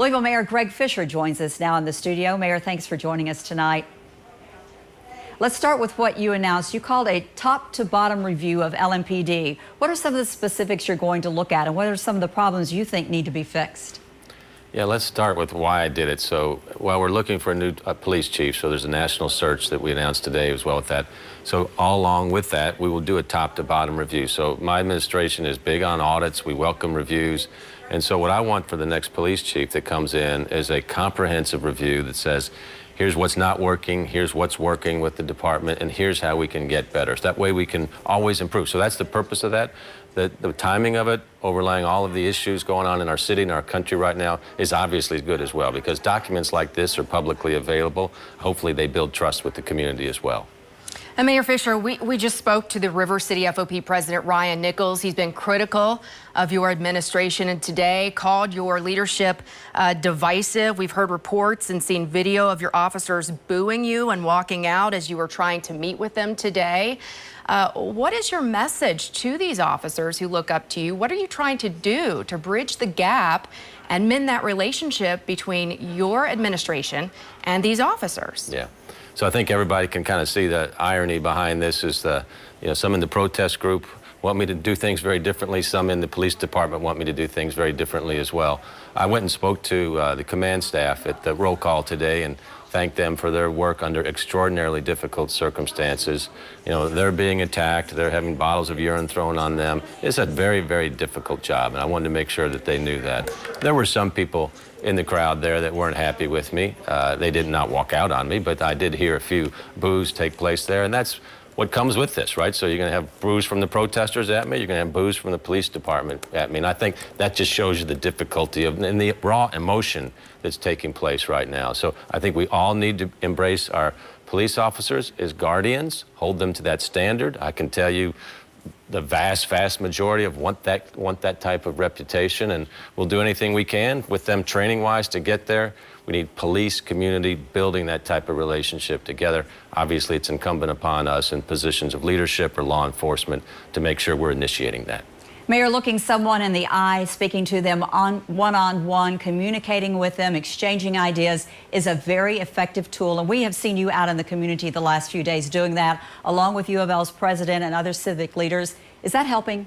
Louisville Mayor Greg Fisher joins us now in the studio. Mayor, thanks for joining us tonight. Let's start with what you announced. You called a top-to-bottom review of LMPD. What are some of the specifics you're going to look at, and what are some of the problems you think need to be fixed? Yeah, let's start with why I did it. So, while we're looking for a new police chief, so there's a national search that we announced today as well with that. So, all along with that, we will do a top-to-bottom review. So, my administration is big on audits. We welcome reviews. And so, what I want for the next police chief that comes in is a comprehensive review that says, here's what's not working, here's what's working with the department, and here's how we can get better. So that way we can always improve. So that's the purpose of that. The timing of it, overlaying all of the issues going on in our city and our country right now, is obviously good as well, because documents like this are publicly available. Hopefully they build trust with the community as well. And Mayor Fisher, we just spoke to the River City FOP President Ryan Nichols. He's been critical of your administration and today called your leadership divisive. We've heard reports and seen video of your officers booing you and walking out as you were trying to meet with them today. What is your message to these officers who look up to you? What are you trying to do to bridge the gap and mend that relationship between your administration and these officers? Yeah. So I think everybody can kind of see the irony behind this is some in the protest group want me to do things very differently. Some in the police department want me to do things very differently as well. I went and spoke to the command staff at the roll call today and thanked them for their work under extraordinarily difficult circumstances. They're being attacked. They're having bottles of urine thrown on them. It's a very, very difficult job, and I wanted to make sure that they knew that. There were some people in the crowd there that weren't happy with me. They did not walk out on me, but I did hear a few boos take place there, and that's what comes with this, right? So you're going to have boos from the protesters at me, you're going to have boos from the police department at me, and I think that just shows you the difficulty and the raw emotion that's taking place right now. So I think we all need to embrace our police officers as guardians, hold them to that standard. I can tell you the vast majority of want that type of reputation, and we'll do anything we can with them training-wise to get there. We need police, community, building that type of relationship together. Obviously, it's incumbent upon us in positions of leadership or law enforcement to make sure we're initiating that. Mayor, looking someone in the eye, speaking to them one-on-one, communicating with them, exchanging ideas is a very effective tool. And we have seen you out in the community the last few days doing that, along with U of L's president and other civic leaders. Is that helping?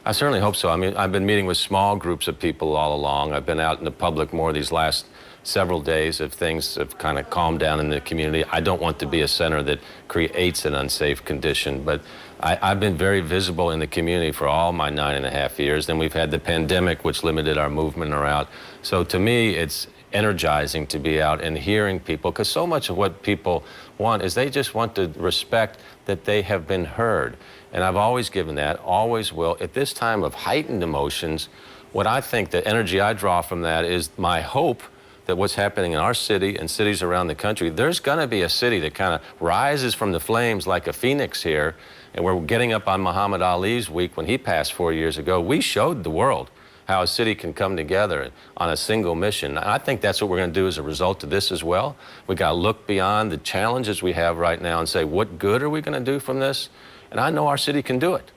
I certainly hope so. I mean, I've been meeting with small groups of people all along. I've been out in the public more these last several days if things have kind of calmed down in the community. I don't want to be a center that creates an unsafe condition, but I've been very visible in the community for all my 9.5 years. Then we've had the pandemic, which limited our movement around. So to me, it's energizing to be out and hearing people, because so much of what people want is they just want to respect that they have been heard. And I've always given that, always will. At this time of heightened emotions, what I think the energy I draw from that is my hope that what's happening in our city and cities around the country, there's going to be a city that kind of rises from the flames like a phoenix here. And we're getting up on Muhammad Ali's week when he passed 4 years ago. We showed the world how a city can come together on a single mission. I think that's what we're going to do as a result of this as well. We got to look beyond the challenges we have right now and say, what good are we going to do from this? And I know our city can do it.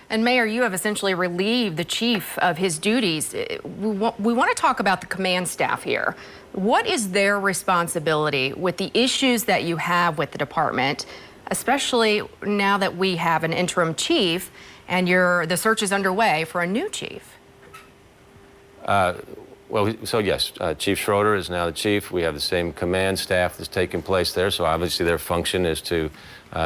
And Mayor, you have essentially relieved the chief of his duties. We want to talk about the command staff here. What is their responsibility with the issues that you have with the department, especially now that we have an interim chief and the search is underway for a new chief? So yes, Chief Schroeder is now the chief. We have the same command staff that's taking place there. So obviously their function is to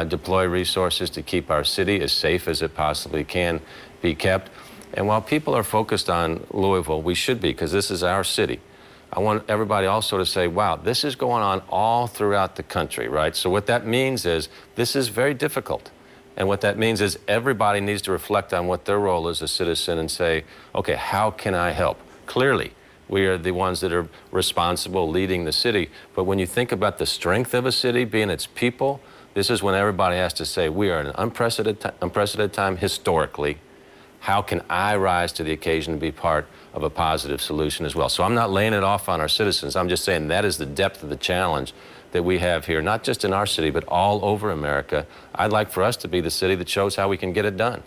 deploy resources to keep our city as safe as it possibly can be kept. And while people are focused on Louisville, we should be, because this is our city. I want everybody also to say, wow, this is going on all throughout the country, right? So what that means is this is very difficult. And what that means is everybody needs to reflect on what their role is as a citizen and say, okay, how can I help? Clearly, we are the ones that are responsible leading the city. But when you think about the strength of a city being its people, this is when everybody has to say, we are in an unprecedented time historically. How can I rise to the occasion to be part of a positive solution as well? So I'm not laying it off on our citizens. I'm just saying that is the depth of the challenge that we have here, not just in our city, but all over America. I'd like for us to be the city that shows how we can get it done.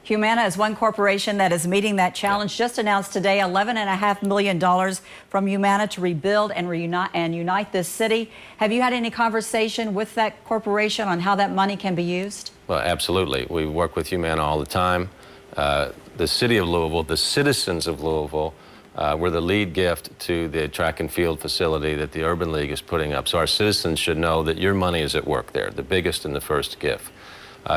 Humana is one corporation that is meeting that challenge. Just announced today $11.5 million from Humana to rebuild and unite this city. Have you had any conversation with that corporation on how that money can be used? Well, absolutely. We work with Humana all the time. The city of Louisville, the citizens of Louisville, were the lead gift to the track and field facility that the Urban League is putting up. So our citizens should know that your money is at work there, the biggest and the first gift.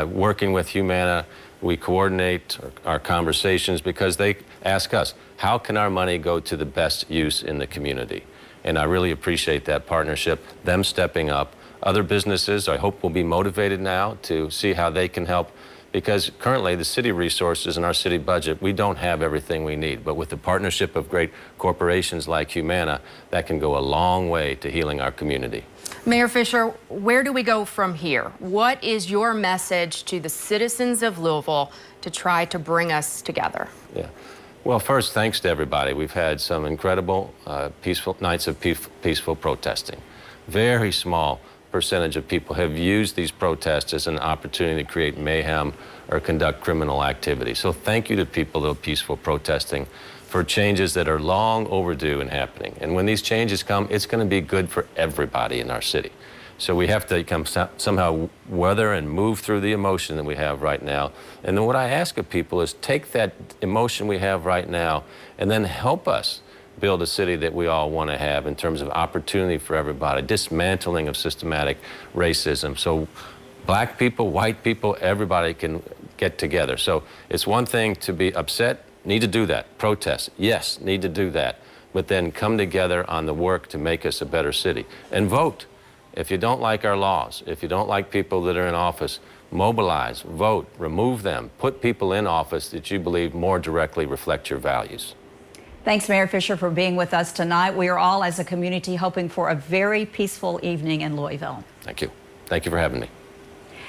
Working with Humana, we coordinate our conversations because they ask us, how can our money go to the best use in the community? And I really appreciate that partnership, them stepping up. Other businesses, I hope, will be motivated now to see how they can help, because currently the city resources and our city budget, we don't have everything we need. But with the partnership of great corporations like Humana, that can go a long way to healing our community. Mayor Fisher, where do we go from here? What is your message to the citizens of Louisville to try to bring us together? Yeah. Well, first, thanks to everybody. We've had some incredible peaceful nights of peaceful protesting. Very small percentage of people have used these protests as an opportunity to create mayhem or conduct criminal activity. So thank you to people that are peaceful protesting for changes that are long overdue and happening. And when these changes come, it's going to be good for everybody in our city. So we have to somehow weather and move through the emotion that we have right now. And then what I ask of people is take that emotion we have right now and then help us build a city that we all want to have in terms of opportunity for everybody, dismantling of systematic racism. So black people, white people, everybody can get together. So it's one thing to be upset, need to do that. Protest, yes, need to do that. But then come together on the work to make us a better city. And vote. If you don't like our laws, if you don't like people that are in office, mobilize, vote, remove them, put people in office that you believe more directly reflect your values. Thanks, Mayor Fisher, for being with us tonight. We are all, as a community, hoping for a very peaceful evening in Louisville. Thank you. Thank you for having me.